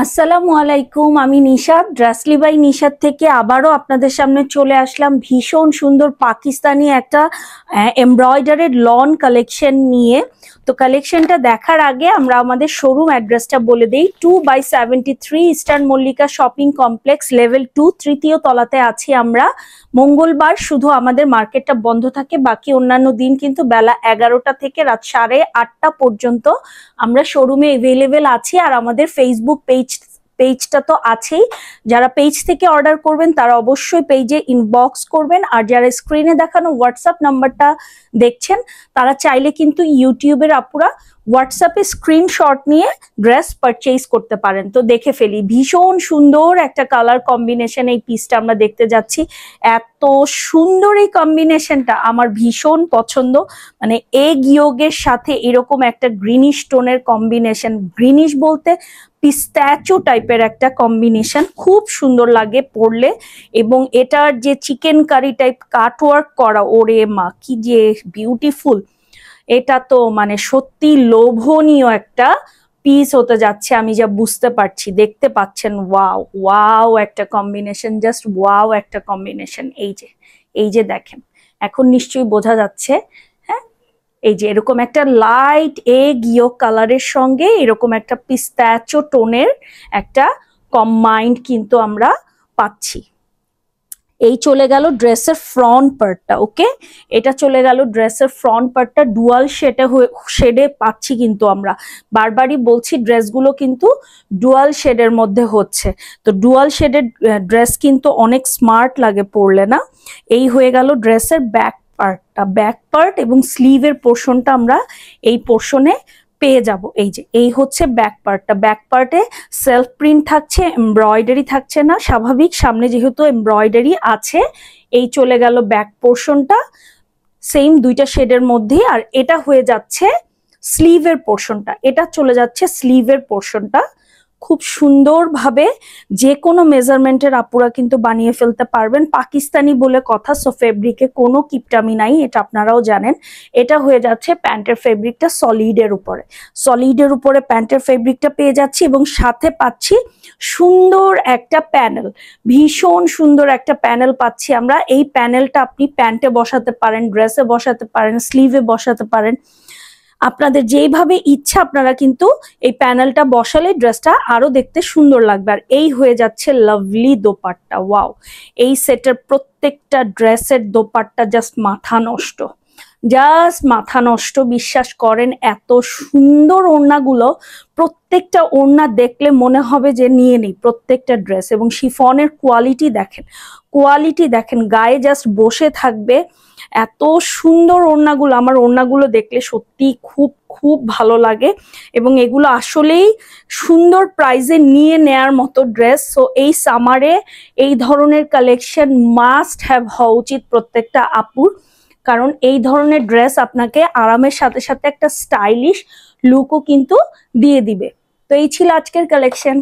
আসসালামু আলাইকুম, আমি নিশাত ড্রেসলি বাই নিশাত থেকে আবারও আপনাদের সামনে চলে আসলাম ভীষণ সুন্দর পাকিস্তানি একটা এমব্রয়ডারিড লন কালেকশন নিয়ে। তো কালেকশনটা দেখার আগে আমরা আমাদের শোরুম অ্যাড্রেসটা বলে দিই। 2/73 eastern Mallika shopping complex, level 2, তৃতীয় তলাতে আছি আমরা। মঙ্গলবার শুধু আমাদের মার্কেটটা বন্ধ থাকে, বাকি অন্যান্য দিন কিন্তু বেলা 11টা থেকে রাত 8:30 পর্যন্ত আমরা শোরুমে এভেলেবেল আছি। আর আমাদের ফেসবুক পেজটা তো আছেই। যারা পেজ থেকে অর্ডার করবেন তারা অবশ্যই পেজে ইনবক্স করবেন, আর যারা স্ক্রিনে দেখানো হোয়াটসঅ্যাপ নাম্বারটা দেখছেন তারা চাইলে কিন্তু ইউটিউবের আপুরা হোয়াটসঅ্যাপে স্ক্রিনশট নিয়ে ড্রেস পারচেজ করতে পারেন। তো দেখে ফেলি, ভীষণ সুন্দর একটা কালার কম্বিনেশন এই পিসটা আমরা দেখতে যাচ্ছি। এত সুন্দর এই কম্বিনেশনটা আমার ভীষণ পছন্দ। মানে এগ ইয়োগের সাথে এরকম একটা গ্রিনিশ টোনের কম্বিনেশন, গ্রিনিশ বলতে পিস্তাচো টাইপের একটা কম্বিনেশন, খুব সুন্দর লাগে পরলে। এবং এটার যে চিকেন কারি টাইপ কাটওয়ার্ক করা, ওরে মা কি যে বিউটিফুল! এটা তো মানে সত্যি লোভনীয় একটা পিস হতে যাচ্ছে, আমি যা বুঝতে পারছি। দেখতে পাচ্ছেন, ওয়াও ওয়াও একটা কম্বিনেশন, জাস্ট ওয়াও একটা কম্বিনেশন। এই যে দেখেন, এখন নিশ্চয়ই বোঝা যাচ্ছে। হ্যাঁ, এই যে এরকম একটা লাইট এগ ইয়োক কালারের সঙ্গে এরকম একটা পিস্তাচো টোনের একটা কম্বাইন্ড কিন্তু আমরা পাচ্ছি। এই চলে গেল ড্রেসের ফ্রন্ট পার্টটা। ওকে, এটা চলে গেল ড্রেসের ফ্রন্ট পার্টটা। ডুয়াল শেডে পাচ্ছি কিন্তু আমরা, বারবারই বলছি ড্রেসগুলো কিন্তু ডুয়াল শেডের মধ্যে হচ্ছে। তো ডুয়াল শেডের ড্রেস কিন্তু অনেক স্মার্ট লাগে পরলে, না? এই হয়ে গেল ড্রেসের ব্যাক পার্টটা। ব্যাক পার্ট এবং স্লিভের পোর্শনটা আমরা এই পোর্শনে পেয়ে যাব। এই হচ্ছে ব্যাক পার্টটা। ব্যাক পার্টে সেলফ প্রিন্ট থাকছে, এমব্রয়ডারি থাকছে না, স্বাভাবিক। সামনে যেহেতু এমব্রয়ডারি আছে। এই চলে গেল ব্যাক পোর্শনটা, সেম দুইটা শেডের মধ্যেই। আর এটা হয়ে যাচ্ছে স্লিভের পোর্শনটা, এটা চলে যাচ্ছে স্লিভের পোর্শনটা। খুব সুন্দরভাবে যে কোনো মেজারমেন্টের আপুরা কিন্তু বানিয়ে ফেলতে পারবেন। পাকিস্তানি বলে কথা, সো ফেব্রিকে কোনো কিপটামি নাই, এটা আপনারাও জানেন। এটা হয়ে যাচ্ছে প্যান্টের ফেব্রিকটা সলিডের উপরে প্যান্টের ফেব্রিকটা পেয়ে যাচ্ছি, এবং সাথে পাচ্ছি সুন্দর একটা প্যানেল, ভীষণ সুন্দর একটা প্যানেল পাচ্ছি আমরা। এই প্যানেলটা আপনি প্যান্টে বসাতে পারেন, ড্রেসে বসাতে পারেন, স্লিভে বসাতে পারেন, আপনাদের যেইভাবে ইচ্ছা আপনারা কিন্তু এই প্যানেলটা বসালে ড্রেসটা আরো দেখতে সুন্দর লাগবে। আর এই হয়ে যাচ্ছে লাভলি দোপাট্টা। ওয়াও, এই সেটের প্রত্যেকটা ড্রেসের দোপাট্টা জাস্ট মাথা নষ্ট, বিশ্বাস করেন। এত সুন্দর ওড়নাগুলো, প্রত্যেকটা ওড়না দেখলে মনে হবে যে নিয়ে নিই প্রত্যেকটা ড্রেস। এবং শিফনের কোয়ালিটি দেখেন, গায়ে জাস্ট বসে থাকবে। এত সুন্দর ওড়নাগুলো, আমার ওড়নাগুলো দেখলে সত্যি খুব খুব ভালো লাগে। এবং এগুলো আসলেই সুন্দর প্রাইজে নিয়ে নেয়ার মতো ড্রেস। সো এই সামারে এই ধরনের কালেকশন মাস্ট হ্যাভ হওয়া উচিত প্রত্যেকটা আপুর, কারণ এই ধরনের ড্রেস আপনাকে আরামের সাথে সাথে একটা স্টাইলিশ লুকও কিন্তু দিয়ে দিবে। তো এই ছিল আজকের কালেকশন।